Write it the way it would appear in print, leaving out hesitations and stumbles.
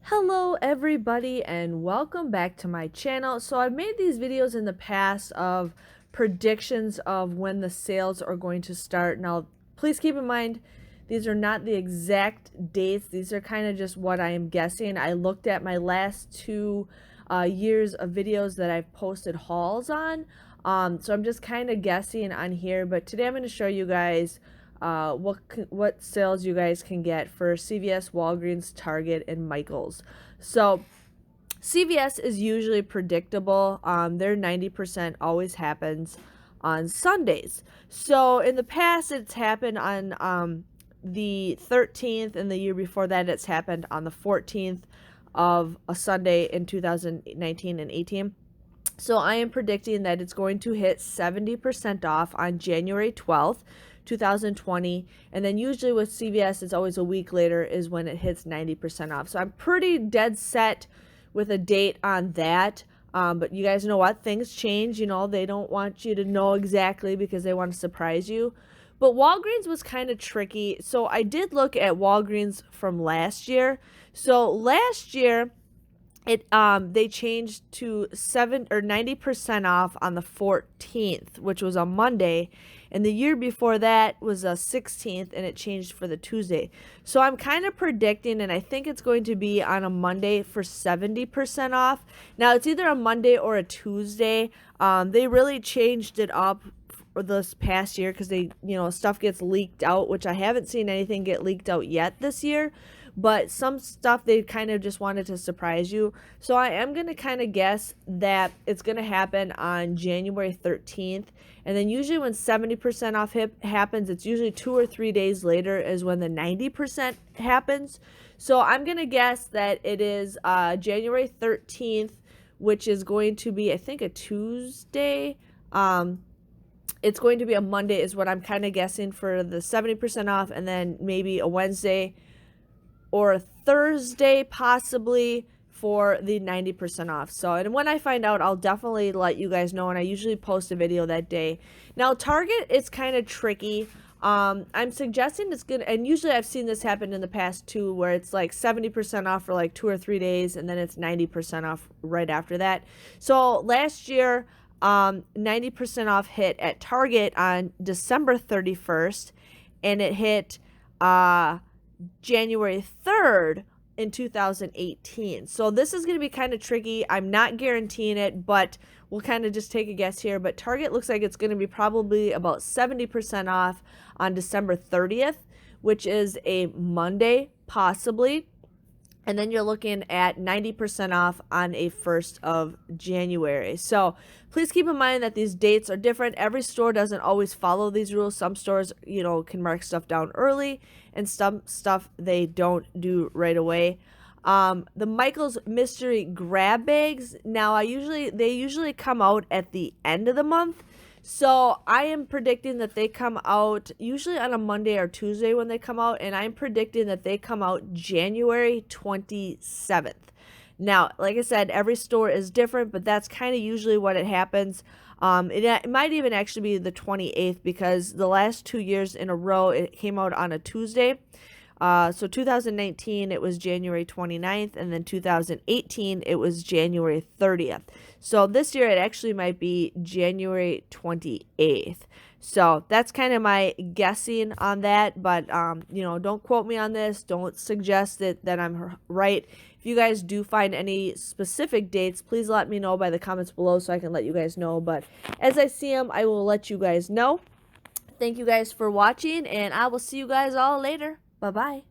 Hello everybody and welcome back to my channel. So I've made these videos in the past of predictions of when the sales are going to start. Now please keep in mind these are not the exact dates. These are kind of just what I am guessing. I looked at my last two years of videos that I've posted hauls on. So I'm just kind of guessing on here, but today I'm going to show you guys what sales you guys can get for CVS, Walgreens, Target, and Michaels. So CVS is usually predictable. Their 90% always happens on Sundays. So in the past, it's happened on the 13th, and the year before that, it's happened on the 14th of a Sunday in 2019 and 18. So I am predicting that it's going to hit 70% off on January 12th. 2020, and then usually with CVS it's always a week later is when it hits 90% off. So I'm pretty dead set with a date on that, but you guys know what, things change. They don't want you to know exactly because they want to surprise you. But Walgreens was kind of tricky, so I did look at Walgreens from last year. So last year they changed to 90% off on the 14th, which was on Monday, and the year before that was a 16th, and it changed for the Tuesday. So I'm kind of predicting, and I think it's going to be on a Monday for 70% off. Now it's either a Monday or a Tuesday. They really changed it up for this past year because stuff gets leaked out, which I haven't seen anything get leaked out yet this year. But some stuff they kind of just wanted to surprise you. So I am going to kind of guess that it's going to happen on January 13th. And then usually when 70% off happens, it's usually 2 or 3 days later is when the 90% happens. So I'm going to guess that it is January 13th, which is going to be, I think, a Tuesday. It's going to be a Monday is what I'm kind of guessing for the 70% off, and then maybe a Wednesday or a Thursday possibly for the 90% off. So, and when I find out, I'll definitely let you guys know, and I usually post a video that day. Now Target is kind of tricky. I'm suggesting it's good, and usually I've seen this happen in the past too, where it's like 70% off for like 2 or 3 days, and then it's 90% off right after that. So last year 90% off hit at Target on December 31st, and it hit January 3rd in 2018. So this is going to be kind of tricky. I'm not guaranteeing it, but we'll kind of just take a guess here. But Target looks like it's going to be probably about 70% off on December 30th, which is a Monday, possibly. And then you're looking at 90% off on a 1st of January. So please keep in mind that these dates are different. Every store doesn't always follow these rules. Some stores, can mark stuff down early, and some stuff they don't do right away. The Michaels mystery grab bags, now they usually come out at the end of the month. So I am predicting that they come out usually on a Monday or Tuesday when they come out, and I'm predicting that they come out January 27th. Now, like I said, every store is different, but that's kind of usually what it happens. It might even actually be the 28th because the last 2 years in a row it came out on a Tuesday. So 2019 it was January 29th, and then 2018 it was January 30th. So this year it actually might be January 28th. So that's kind of my guessing on that, but don't quote me on this. Don't suggest that I'm right. If you guys do find any specific dates, please let me know by the comments below so I can let you guys know. But as I see them, I will let you guys know. Thank you guys for watching, and I will see you guys all later. Bye-bye.